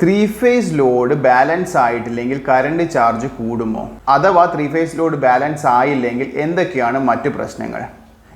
3-phase load balance ആയിട്ടില്ലെങ്കിൽ current charge കൂടുമോ? അഥവാ 3-phase ലോഡ് ബാലൻസ് ആയില്ലെങ്കിൽ എന്തൊക്കെയാണ് മറ്റു പ്രശ്നങ്ങൾ?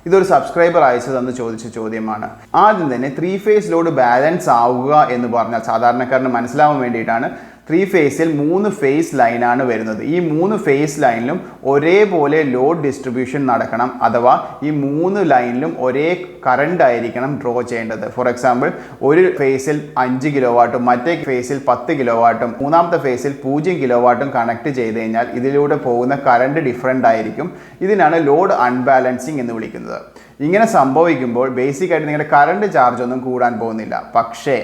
ഇതൊരു സബ്സ്ക്രൈബർ അയച്ചു തന്ന് ചോദിച്ച ചോദ്യമാണ്. ആദ്യം തന്നെ 3-phase ലോഡ് ബാലൻസ് ആവുക എന്ന് പറഞ്ഞാൽ സാധാരണക്കാരന് മനസ്സിലാവാൻ വേണ്ടിയിട്ടാണ് 3-phaseൽ 3 ഫേസ് ലൈനാണ് വരുന്നത്. ഈ 3 ഫേസ് ലൈനിലും ഒരേപോലെ ലോഡ് ഡിസ്ട്രിബ്യൂഷൻ നടക്കണം, അഥവാ ഈ 3 ലൈനിലും ഒരേ കറണ്ട് ആയിരിക്കണം ഡ്രോ ചെയ്യേണ്ടത്. ഫോർ എക്സാമ്പിൾ, ഒരു ഫേസിൽ 5 കിലോ വാട്ടും മറ്റേ ഫേസിൽ 10 കിലോ വാട്ടും മൂന്നാമത്തെ ഫേസിൽ 0 കിലോ വാട്ടും കണക്ട് ചെയ്ത് കഴിഞ്ഞാൽ ഇതിലൂടെ പോകുന്ന കറണ്ട് ഡിഫറൻ്റ് ആയിരിക്കും. ഇതിനാണ് ലോഡ് അൺബാലൻസിങ് എന്ന് വിളിക്കുന്നത്. ഇങ്ങനെ സംഭവിക്കുമ്പോൾ ബേസിക്കായിട്ട് നിങ്ങളുടെ കറണ്ട് ചാർജ് ഒന്നും കൂടാൻ പോകുന്നില്ല. പക്ഷേ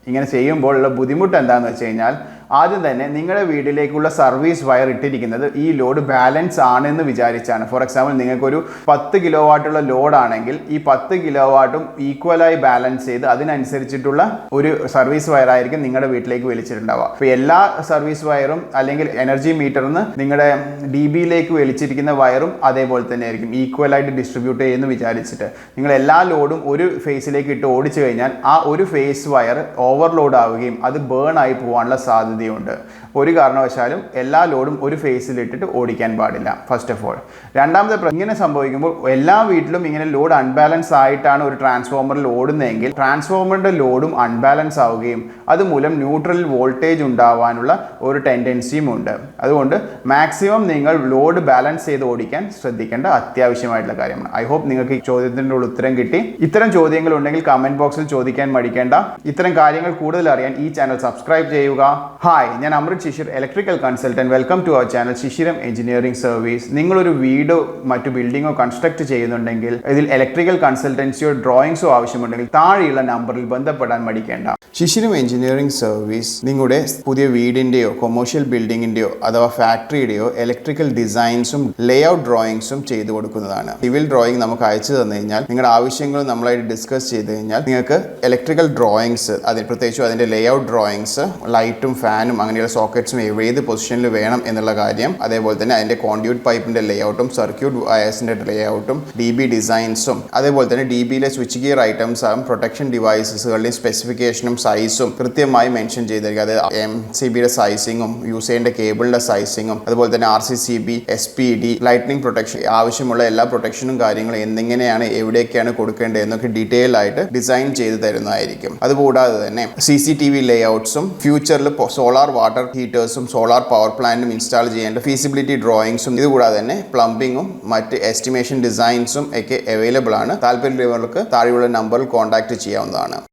ഇങ്ങനെ ചെയ്യുമ്പോൾ ഉള്ള ബുദ്ധിമുട്ട് എന്താണെന്ന് വെച്ച് കഴിഞ്ഞാൽ, ആദ്യം തന്നെ നിങ്ങളുടെ വീട്ടിലേക്കുള്ള സർവീസ് വയർ ഇട്ടിരിക്കുന്നത് ഈ ലോഡ് ബാലൻസ് ആണെന്ന് വിചാരിച്ചാണ്. ഫോർ എക്സാമ്പിൾ, നിങ്ങൾക്കൊരു 10 കിലോ വാട്ടുള്ള ലോഡാണെങ്കിൽ ഈ 10 കിലോ വാട്ടും ഈക്വലായി ബാലൻസ് ചെയ്ത് അതിനനുസരിച്ചിട്ടുള്ള ഒരു സർവീസ് വയർ ആയിരിക്കും നിങ്ങളുടെ വീട്ടിലേക്ക് വലിച്ചിട്ടുണ്ടാവുക. അപ്പോൾ എല്ലാ സർവീസ് വയറും അല്ലെങ്കിൽ എനർജി മീറ്ററിന്ന് നിങ്ങളുടെ DBയിലേക്ക് വലിച്ചിരിക്കുന്ന വയറും അതേപോലെ തന്നെ ആയിരിക്കും, ഈക്വലായിട്ട് ഡിസ്ട്രിബ്യൂട്ട് ചെയ്യുമെന്ന് വിചാരിച്ചിട്ട്. നിങ്ങൾ എല്ലാ ലോഡും ഒരു ഫേസിലേക്ക് ഇട്ട് ഓടിച്ചു കഴിഞ്ഞാൽ ആ ഒരു ഫേസ് വയർ ഓവർലോഡ് ആവുകയും അത് ബേൺ ആയി പോകാനുള്ള സാധ്യത ഉണ്ട്. ഒരു കാരണവശാലും എല്ലാ ലോഡും ഒരു ഫേസിലിട്ടിട്ട് ഓടിക്കാൻ പാടില്ല, ഫസ്റ്റ് ഓഫ് ഓൾ. രണ്ടാമത്തെ, ഇങ്ങനെ സംഭവിക്കുമ്പോൾ എല്ലാ വീട്ടിലും ഇങ്ങനെ ലോഡ് അൺബാലൻസ് ആയിട്ടാണ് ഒരു ട്രാൻസ്ഫോമറിൽ ഓടുന്നതെങ്കിൽ ട്രാൻസ്ഫോമറിൻ്റെ ലോഡും അൺബാലൻസ് ആവുകയും അതുമൂലം ന്യൂട്രൽ വോൾട്ടേജ് ഉണ്ടാവാനുള്ള ഒരു ടെൻഡൻസിയും ഉണ്ട്. അതുകൊണ്ട് മാക്സിമം നിങ്ങൾ ലോഡ് ബാലൻസ് ചെയ്ത് ഓടിക്കാൻ ശ്രദ്ധിക്കേണ്ട അത്യാവശ്യമായിട്ടുള്ള കാര്യമാണ്. ഐ ഹോപ്പ് നിങ്ങൾക്ക് ഈ ചോദ്യത്തിനുള്ള ഉത്തരം കിട്ടി. ഇത്തരം ചോദ്യങ്ങൾ ഉണ്ടെങ്കിൽ കമൻറ്റ് ബോക്സിൽ ചോദിക്കാൻ മടിക്കേണ്ട. ഇത്തരം കാര്യങ്ങൾ കൂടുതൽ അറിയാൻ ഈ ചാനൽ സബ്സ്ക്രൈബ് ചെയ്യുക. ഹായ്, ഞാൻ Shishir, electrical consultant. Welcome to our channel Shishiram engineering service. നിങ്ങളൊരു വീടോ മറ്റു ബിൽഡിങ്ങോ കൺസ്ട്രക്ട് ചെയ്യുന്നുണ്ടെങ്കിൽ, ഇതിൽ ഇലക്ട്രിക്കൽ കൺസൾട്ടൻസിയോ ഡ്രോയിങ്സോ ആവശ്യമുണ്ടെങ്കിൽ താഴെയുള്ള നമ്പറിൽ ബന്ധപ്പെടാൻ മടിക്കേണ്ട. ഷിഷിരം എഞ്ചിനീയറിംഗ് സർവീസ് നിങ്ങളുടെ പുതിയ വീടിൻ്റെയോ കൊമേഴ്ഷ്യൽ ബിൽഡിങ്ങിൻ്റെയോ അഥവാ ഫാക്ടറിയുടെയോ ഇലക്ട്രിക്കൽ ഡിസൈൻസും ലേഔട്ട് ഡ്രോയിങ്സും ചെയ്തു കൊടുക്കുന്നതാണ്. സിവിൽ ഡ്രോയിങ് നമുക്ക് അയച്ചു തന്നു കഴിഞ്ഞാൽ നിങ്ങളുടെ ആവശ്യങ്ങൾ നമ്മളായിട്ട് ഡിസ്കസ് ചെയ്ത് കഴിഞ്ഞാൽ നിങ്ങൾക്ക് ഇലക്ട്രിക്കൽ ഡ്രോയിങ്സ്, അതിൽ പ്രത്യേകിച്ചും അതിൻ്റെ ലേഔട്ട് ഡ്രോയിങ്സ്, ലൈറ്റും ഫാനും അങ്ങനെയുള്ള സോക്കറ്റ്സും ഏത് പൊസിഷനിൽ വേണം എന്നുള്ള കാര്യം, അതേപോലെ തന്നെ അതിൻ്റെ കോൺഡ്യൂട്ട് പൈപ്പിൻ്റെ ലേഔട്ടും സർക്യൂട്ട് വയേഴ്സിൻ്റെ ലേഔട്ടും DB ഡിസൈൻസും, അതേപോലെ തന്നെ DBയിലെ സ്വിച്ച് ഗിയർ ഐറ്റംസും പ്രൊട്ടക്ഷൻ ഡിവൈസസുകളുടെയും സ്പെസിഫിക്കേഷനും സൈസും കൃത്യമായി മെൻഷൻ ചെയ്തിരിക്കുക. അത് MCBയുടെ സൈസിങ്ങും യൂസ് ചെയ്യേണ്ട കേബിളിൻ്റെ സൈസിങ്ങും അതുപോലെ തന്നെ RCCB, SPD, ലൈറ്റ്നിങ് പ്രൊട്ടക്ഷൻ, ആവശ്യമുള്ള എല്ലാ പ്രൊട്ടക്ഷനും കാര്യങ്ങളും എന്തെങ്ങനെയാണ് എവിടേക്കാണ് കൊടുക്കേണ്ടത് എന്നൊക്കെ ഡീറ്റെയിൽ ആയിട്ട് ഡിസൈൻ ചെയ്ത് തരുന്നതായിരിക്കും. അതുകൂടാതെ തന്നെ CCTV ലേഔട്ട്സും ഫ്യൂച്ചറിൽ സോളാർ വാട്ടർ ഹീറ്റേഴ്സും സോളാർ പവർ പ്ലാന്റും ഇൻസ്റ്റാൾ ചെയ്യേണ്ട ഫീസിബിലിറ്റി ഡ്രോയിങ്സും, ഇതുകൂടാതെ തന്നെ പ്ലംബിങ്ങും മറ്റ് എസ്റ്റിമേഷൻ ഡിസൈൻസും ഒക്കെ അവൈലബിൾ ആണ്. താല്പര്യമുള്ളവർക്ക് താഴെയുള്ള നമ്പറിൽ കോൺടാക്ട് ചെയ്യാവുന്നതാണ്.